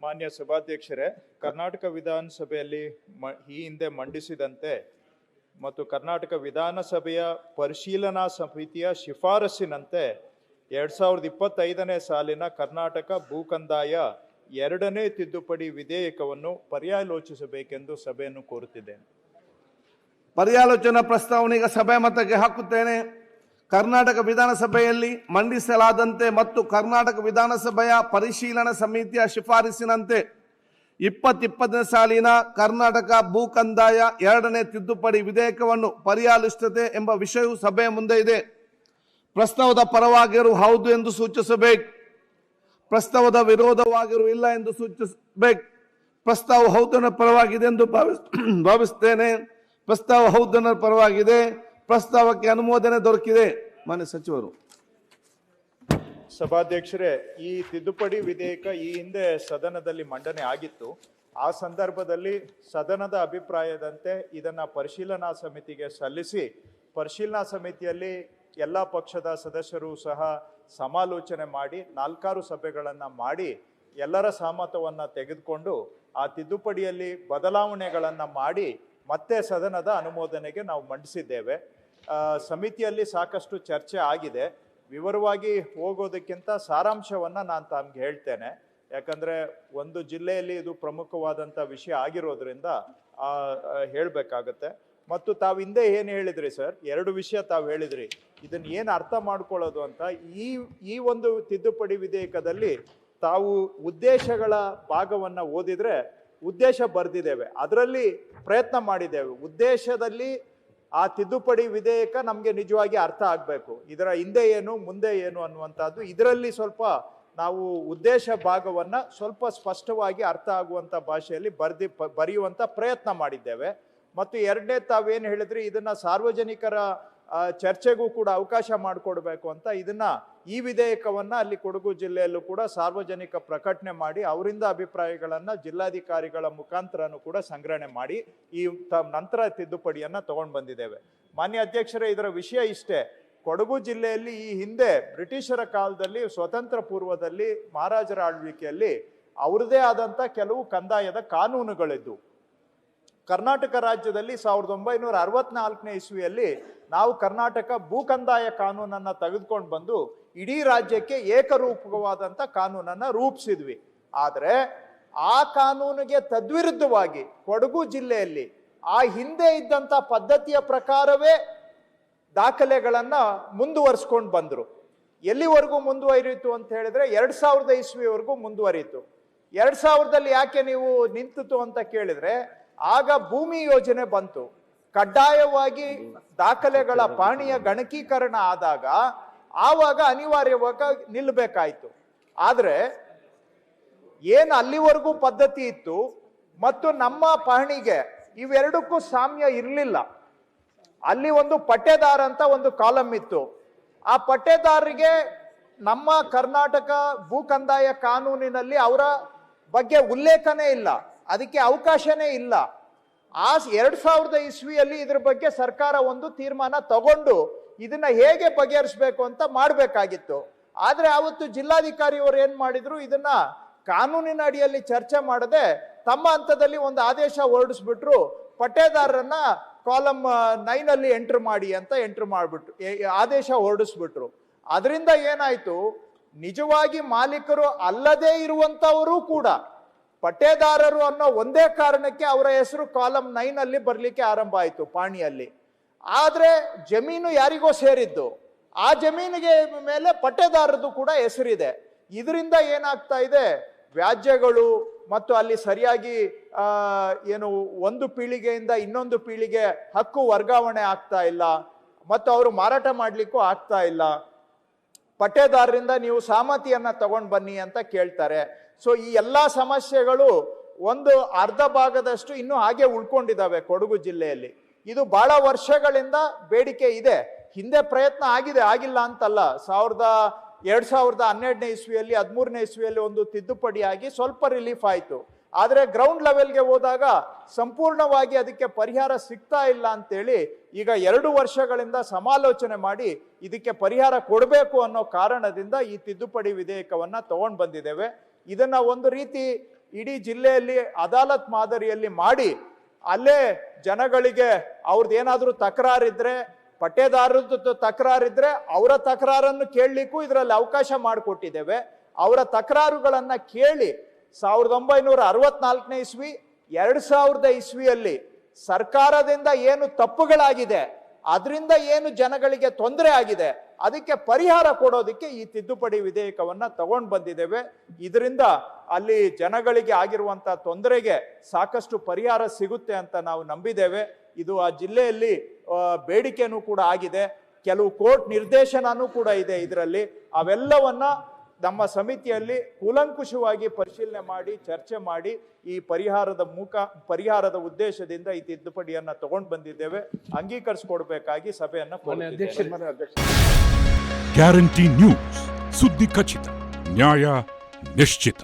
ಮಾನ್ಯ ಸಭಾಧ್ಯಕ್ಷರೇ, ಕರ್ನಾಟಕ ವಿಧಾನಸಭೆಯಲ್ಲಿ ಈ ಹಿಂದೆ ಮಂಡಿಸಿದಂತೆ ಮತ್ತು ಕರ್ನಾಟಕ ವಿಧಾನಸಭೆಯ ಪರಿಶೀಲನಾ ಸಮಿತಿಯ ಶಿಫಾರಸ್ಸಿನಂತೆ 2025ನೇ ಸಾಲಿನ ಕರ್ನಾಟಕ ಭೂಕಂದಾಯ 2ನೇ ತಿದ್ದುಪಡಿ ವಿಧೇಯಕವನ್ನು ಪರ್ಯಾಲೋಚಿಸಬೇಕೆಂದು ಸಭೆಯನ್ನು ಕೋರುತ್ತಿದ್ದೇನೆ. ಪರ್ಯಾಲೋಚನಾ ಪ್ರಸ್ತಾವನೆಗೆ ಸಭೆ ಮತಕ್ಕೆ ಹಾಕುತ್ತೇನೆ. ಕರ್ನಾಟಕ ವಿಧಾನಸಭೆಯಲ್ಲಿ ಮಂಡಿಸಲಾದಂತೆ ಮತ್ತು ಕರ್ನಾಟಕ ವಿಧಾನಸಭೆಯ ಪರಿಶೀಲನಾ ಸಮಿತಿಯ ಶಿಫಾರಸಿನಂತೆ 2020ನೇ ಸಾಲಿನ ಕರ್ನಾಟಕ ಭೂ ಕಂದಾಯ 2ನೇ ತಿದ್ದುಪಡಿ ವಿಧೇಯಕವನ್ನು ಪರ್ಯಾಲೋಚಿಸುತ್ತದೆ ಎಂಬ ವಿಷಯವು ಸಭೆಯ ಮುಂದೆ ಇದೆ. ಪ್ರಸ್ತಾವದ ಪರವಾಗಿರು ಹೌದು ಎಂದು ಸೂಚಿಸಬೇಕು. ಪ್ರಸ್ತಾವದ ವಿರೋಧವಾಗಿರು ಇಲ್ಲ ಎಂದು ಸೂಚಿಸಬೇಕು. ಪ್ರಸ್ತಾವ ಹೌದನ ಪರವಾಗಿದೆ ಎಂದು ಭಾವಿಸುತ್ತೇನೆ. ಪ್ರಸ್ತಾವ ಹೌದನ ಪರವಾಗಿದೆ. ಪ್ರಸ್ತಾವಕ್ಕೆ ಅನುಮೋದನೆ ದೊರಕಿದೆ. ಮಾನ್ಯ ಸಚಿವರು. ಸಭಾಧ್ಯಕ್ಷರೇ, ಈ ತಿದ್ದುಪಡಿ ವಿಧೇಯಕ ಈ ಹಿಂದೆ ಸದನದಲ್ಲಿ ಮಂಡನೆ ಆಗಿತ್ತು. ಆ ಸಂದರ್ಭದಲ್ಲಿ ಸದನದ ಅಭಿಪ್ರಾಯದಂತೆ ಇದನ್ನು ಪರಿಶೀಲನಾ ಸಮಿತಿಗೆ ಸಲ್ಲಿಸಿ, ಪರಿಶೀಲನಾ ಸಮಿತಿಯಲ್ಲಿ ಎಲ್ಲ ಪಕ್ಷದ ಸದಸ್ಯರು ಸಹ ಸಮಾಲೋಚನೆ ಮಾಡಿ 4 ಸಭೆಗಳನ್ನು ಮಾಡಿ ಎಲ್ಲರ ಸಹಮತವನ್ನು ತೆಗೆದುಕೊಂಡು ಆ ತಿದ್ದುಪಡಿಯಲ್ಲಿ ಬದಲಾವಣೆಗಳನ್ನು ಮಾಡಿ ಮತ್ತೆ ಸದನದ ಅನುಮೋದನೆಗೆ ನಾವು ಮಂಡಿಸಿದ್ದೇವೆ. ಸಮಿತಿಯಲ್ಲಿ ಸಾಕಷ್ಟು ಚರ್ಚೆ ಆಗಿದೆ. ವಿವರವಾಗಿ ಹೋಗೋದಕ್ಕಿಂತ ಸಾರಾಂಶವನ್ನು ನಾನು ತಮಗೆ ಹೇಳ್ತೇನೆ. ಯಾಕಂದರೆ ಒಂದು ಜಿಲ್ಲೆಯಲ್ಲಿ ಇದು ಪ್ರಮುಖವಾದಂಥ ವಿಷಯ ಆಗಿರೋದ್ರಿಂದ ಹೇಳಬೇಕಾಗತ್ತೆ. ಮತ್ತು ತಾವು ಹಿಂದೆ ಏನು ಹೇಳಿದ್ರಿ ಸರ್, 2 ವಿಷಯ ತಾವು ಹೇಳಿದ್ರಿ. ಇದನ್ನು ಏನು ಅರ್ಥ ಮಾಡ್ಕೊಳ್ಳೋದು ಅಂತ ಈ ಒಂದು ತಿದ್ದುಪಡಿ ವಿಧೇಯಕದಲ್ಲಿ ತಾವು ಉದ್ದೇಶಗಳ ಭಾಗವನ್ನು ಓದಿದ್ರೆ ಉದ್ದೇಶ ಬರೆದಿದ್ದೇವೆ, ಅದರಲ್ಲಿ ಪ್ರಯತ್ನ ಮಾಡಿದ್ದೇವೆ. ಉದ್ದೇಶದಲ್ಲಿ ಆ ತಿದ್ದುಪಡಿ ವಿಧೇಯಕ ನಮಗೆ ನಿಜವಾಗಿ ಅರ್ಥ ಆಗಬೇಕು. ಇದರ ಹಿಂದೆ ಏನು ಮುಂದೆ ಏನು ಅನ್ನುವಂಥದ್ದು ಇದರಲ್ಲಿ ಸ್ವಲ್ಪ ನಾವು ಉದ್ದೇಶ ಭಾಗವನ್ನು ಸ್ವಲ್ಪ ಸ್ಪಷ್ಟವಾಗಿ ಅರ್ಥ ಆಗುವಂಥ ಭಾಷೆಯಲ್ಲಿ ಬರೆಯುವಂಥ ಪ್ರಯತ್ನ ಮಾಡಿದ್ದೇವೆ. ಮತ್ತು ಎರಡನೇ ತಾವೇನು ಹೇಳಿದ್ರಿ, ಇದನ್ನು ಸಾರ್ವಜನಿಕರ ಚರ್ಚೆಗೂ ಕೂಡ ಅವಕಾಶ ಮಾಡಿಕೊಡ್ಬೇಕು ಅಂತ ಈ ವಿಧೇಯಕವನ್ನು ಅಲ್ಲಿ ಕೊಡಗು ಜಿಲ್ಲೆಯಲ್ಲೂ ಕೂಡ ಸಾರ್ವಜನಿಕ ಪ್ರಕಟಣೆ ಮಾಡಿ ಅವರಿಂದ ಅಭಿಪ್ರಾಯಗಳನ್ನು ಜಿಲ್ಲಾಧಿಕಾರಿಗಳ ಮುಖಾಂತರನೂ ಕೂಡ ಸಂಗ್ರಹಣೆ ಮಾಡಿ ಈ ನಂತರ ತಿದ್ದುಪಡಿಯನ್ನು ತಗೊಂಡು ಬಂದಿದ್ದೇವೆ. ಮಾನ್ಯ ಅಧ್ಯಕ್ಷರೇ, ಇದರ ವಿಷಯ ಇಷ್ಟೇ. ಕೊಡಗು ಜಿಲ್ಲೆಯಲ್ಲಿ ಈ ಹಿಂದೆ ಬ್ರಿಟಿಷರ ಕಾಲದಲ್ಲಿ ಸ್ವತಂತ್ರ ಪೂರ್ವದಲ್ಲಿ ಮಹಾರಾಜರ ಆಳ್ವಿಕೆಯಲ್ಲಿ ಅವ್ರದ್ದೇ ಆದಂಥ ಕೆಲವು ಕಂದಾಯದ ಕಾನೂನುಗಳಿದ್ದು, ಕರ್ನಾಟಕ ರಾಜ್ಯದಲ್ಲಿ 1964ನೇ ಇಸ್ವಿಯಲ್ಲಿ ನಾವು ಕರ್ನಾಟಕ ಭೂ ಕಂದಾಯ ಕಾನೂನನ್ನು ತೆಗೆದುಕೊಂಡು ಬಂದು ಇಡೀ ರಾಜ್ಯಕ್ಕೆ ಏಕರೂಪವಾದಂಥ ಕಾನೂನನ್ನು ರೂಪಿಸಿದ್ವಿ. ಆದರೆ ಆ ಕಾನೂನಿಗೆ ತದ್ವಿರುದ್ಧವಾಗಿ ಕೊಡಗು ಜಿಲ್ಲೆಯಲ್ಲಿ ಆ ಹಿಂದೆ ಇದ್ದಂಥ ಪದ್ಧತಿಯ ಪ್ರಕಾರವೇ ದಾಖಲೆಗಳನ್ನು ಮುಂದುವರಿಸ್ಕೊಂಡು ಬಂದರು. ಎಲ್ಲಿವರೆಗೂ ಮುಂದುವರಿಯಿತು ಅಂತ ಹೇಳಿದ್ರೆ 2000 ಇಸ್ವಿವರೆಗೂ ಮುಂದುವರಿಯಿತು. 2000ದಲ್ಲಿ ಯಾಕೆ ನೀವು ನಿಂತಿತು ಅಂತ ಕೇಳಿದ್ರೆ, ಆಗ ಭೂಮಿ ಯೋಜನೆ ಬಂತು. ಕಡ್ಡಾಯವಾಗಿ ದಾಖಲೆಗಳ ಪಾಣಿಯ ಗಣಕೀಕರಣ ಆದಾಗ ಆವಾಗ ಅನಿವಾರ್ಯವಾಗಿ ನಿಲ್ಲಬೇಕಾಯಿತು. ಆದರೆ ಏನು ಅಲ್ಲಿವರೆಗೂ ಪದ್ಧತಿ ಇತ್ತು ಮತ್ತು ನಮ್ಮ ಪಹಣಿಗೆ ಇವೆರಡಕ್ಕೂ ಸಾಮ್ಯ ಇರಲಿಲ್ಲ. ಅಲ್ಲಿ ಒಂದು ಪಟ್ಟೇದಾರ ಅಂತ ಒಂದು ಕಾಲಮ್ ಇತ್ತು. ಆ ಪಟ್ಟೇದಾರರಿಗೆ ನಮ್ಮ ಕರ್ನಾಟಕ ಭೂ ಕಂದಾಯ ಕಾನೂನಿನಲ್ಲಿ ಅವರ ಬಗ್ಗೆ ಉಲ್ಲೇಖನೇ ಇಲ್ಲ, ಅದಕ್ಕೆ ಅವಕಾಶನೇ ಇಲ್ಲ. ಆ 2000 ಇಸ್ವಿಯಲ್ಲಿ ಇದ್ರ ಬಗ್ಗೆ ಸರ್ಕಾರ ಒಂದು ತೀರ್ಮಾನ ತಗೊಂಡು ಇದನ್ನ ಹೇಗೆ ಬಗೆಹರಿಸಬೇಕು ಅಂತ ಮಾಡಬೇಕಾಗಿತ್ತು. ಆದರೆ ಅವತ್ತು ಜಿಲ್ಲಾಧಿಕಾರಿಯವರು ಏನು ಮಾಡಿದ್ರು, ಇದನ್ನ ಕಾನೂನಿನ ಅಡಿಯಲ್ಲಿ ಚರ್ಚೆ ಮಾಡದೆ ತಮ್ಮ ಹಂತದಲ್ಲಿ ಒಂದು ಆದೇಶ ಹೊರಡಿಸ್ಬಿಟ್ರು. ಪಟ್ಟೇದಾರರನ್ನ ಕಾಲಮ್ 9 ಎಂಟ್ರ್ ಮಾಡಿ ಅಂತ ಮಾಡಿಬಿಟ್ರು, ಆದೇಶ ಹೊರಡಿಸ್ಬಿಟ್ರು. ಅದರಿಂದ ಏನಾಯ್ತು, ನಿಜವಾಗಿ ಮಾಲೀಕರು ಅಲ್ಲದೇ ಇರುವಂತವರು ಕೂಡ ಪಟ್ಟೇದಾರರು ಅನ್ನೋ ಒಂದೇ ಕಾರಣಕ್ಕೆ ಅವರ ಹೆಸರು ಕಾಲಮ್ 9 ಬರಲಿಕ್ಕೆ ಆರಂಭ ಆಯಿತು ಪಾಣಿಯಲ್ಲಿ. ಆದರೆ ಜಮೀನು ಯಾರಿಗೋ ಸೇರಿದ್ದು, ಆ ಜಮೀನಿಗೆ ಮೇಲೆ ಪಟ್ಟೇದಾರದ್ದು ಕೂಡ ಹೆಸರಿದೆ. ಇದರಿಂದ ಏನಾಗ್ತಾ ಇದೆ, ವ್ಯಾಜ್ಯಗಳು ಮತ್ತು ಅಲ್ಲಿ ಸರಿಯಾಗಿ ಏನು ಒಂದು ಪೀಳಿಗೆಯಿಂದ ಇನ್ನೊಂದು ಪೀಳಿಗೆ ಹಕ್ಕು ವರ್ಗಾವಣೆ ಆಗ್ತಾ ಇಲ್ಲ ಮತ್ತು ಅವರು ಮಾರಾಟ ಮಾಡಲಿಕ್ಕೂ ಆಗ್ತಾ ಇಲ್ಲ. ಪಟ್ಟೇದಾರರಿಂದ ನೀವು ಸಹಮತಿಯನ್ನ ತಗೊಂಡು ಬನ್ನಿ ಅಂತ ಕೇಳ್ತಾರೆ. ಸೊ ಈ ಎಲ್ಲ ಸಮಸ್ಯೆಗಳು ಒಂದು ಅರ್ಧ ಭಾಗದಷ್ಟು ಇನ್ನೂ ಹಾಗೆ ಉಳ್ಕೊಂಡಿದ್ದಾವೆ ಕೊಡಗು ಜಿಲ್ಲೆಯಲ್ಲಿ. ಇದು ಬಹಳ ವರ್ಷಗಳಿಂದ ಬೇಡಿಕೆ ಇದೆ. ಹಿಂದೆ ಪ್ರಯತ್ನ ಆಗಿದೆ, ಆಗಿಲ್ಲ ಅಂತಲ್ಲ. 2012ನೇ ಇಸ್ವಿಯಲ್ಲಿ 13ನೇ ಇಸ್ವಿಯಲ್ಲಿ ಒಂದು ತಿದ್ದುಪಡಿ ಆಗಿ ಸ್ವಲ್ಪ ರಿಲೀಫ್ ಆಯಿತು. ಆದರೆ ಗ್ರೌಂಡ್ ಲೆವೆಲ್ಗೆ ಹೋದಾಗ ಸಂಪೂರ್ಣವಾಗಿ ಅದಕ್ಕೆ ಪರಿಹಾರ ಸಿಗ್ತಾ ಇಲ್ಲ ಅಂತೇಳಿ ಈಗ 2 ವರ್ಷಗಳಿಂದ ಸಮಾಲೋಚನೆ ಮಾಡಿ ಇದಕ್ಕೆ ಪರಿಹಾರ ಕೊಡಬೇಕು ಅನ್ನೋ ಕಾರಣದಿಂದ ಈ ತಿದ್ದುಪಡಿ ವಿಧೇಯಕವನ್ನು ತಗೊಂಡು ಬಂದಿದ್ದೇವೆ. ಇದನ್ನ ಒಂದು ರೀತಿ ಇಡೀ ಜಿಲ್ಲೆಯಲ್ಲಿ ಅದಾಲತ್ ಮಾದರಿಯಲ್ಲಿ ಮಾಡಿ ಅಲ್ಲೇ ಜನಗಳಿಗೆ ಅವ್ರದ್ದೇನಾದ್ರೂ ತಕರಾರಿದ್ರೆ, ಪಟ್ಟೇದಾರದ್ದು ತಕರಾರಿದ್ರೆ ಅವರ ತಕರಾರನ್ನು ಕೇಳಲಿಕ್ಕೂ ಇದರಲ್ಲಿ ಅವಕಾಶ ಮಾಡಿಕೊಟ್ಟಿದ್ದೇವೆ. ಅವರ ತಕರಾರುಗಳನ್ನ ಕೇಳಿ 1964ನೇ ಇಸ್ವಿ 2000 ಇಸ್ವಿಯಲ್ಲಿ ಸರ್ಕಾರದಿಂದ ಏನು ತಪ್ಪುಗಳಾಗಿದೆ, ಅದರಿಂದ ಏನು ಜನಗಳಿಗೆ ತೊಂದರೆ ಆಗಿದೆ, ಅದಕ್ಕೆ ಪರಿಹಾರ ಕೊಡೋದಕ್ಕೆ ಈ ತಿದ್ದುಪಡಿ ವಿಧೇಯಕವನ್ನ ತಗೊಂಡು ಬಂದಿದ್ದೇವೆ. ಇದರಿಂದ ಅಲ್ಲಿ ಜನಗಳಿಗೆ ಆಗಿರುವಂತಹ ತೊಂದರೆಗೆ ಸಾಕಷ್ಟು ಪರಿಹಾರ ಸಿಗುತ್ತೆ ಅಂತ ನಾವು ನಂಬಿದ್ದೇವೆ. ಇದು ಆ ಜಿಲ್ಲೆಯಲ್ಲಿ ಬೇಡಿಕೆನೂ ಕೂಡ ಆಗಿದೆ. ಕೆಲವು ಕೋರ್ಟ್ ನಿರ್ದೇಶನನೂ ಕೂಡ ಇದೆ ಇದರಲ್ಲಿ. ಅವೆಲ್ಲವನ್ನ ನಮ್ಮ ಸಮಿತಿಯಲ್ಲಿ ಕೂಲಂಕುಷವಾಗಿ ಪರಿಶೀಲನೆ ಮಾಡಿ ಚರ್ಚೆ ಮಾಡಿ ಈ ಪರಿಹಾರದ ಉದ್ದೇಶದಿಂದ ಈ ತಿದ್ದುಪಡಿಯನ್ನ ತಗೊಂಡು ಬಂದಿದ್ದೇವೆ. ಅಂಗೀಕರಿಸಿಕೊಡ್ಬೇಕಾಗಿ ಸಭೆಯನ್ನ ಕೋರುತ್ತೇವೆ. ಗ್ಯಾರಂಟಿ ನ್ಯೂಸ್, ಸುದ್ದಿ ಖಚಿತ, ನ್ಯಾಯ ನಿಶ್ಚಿತ.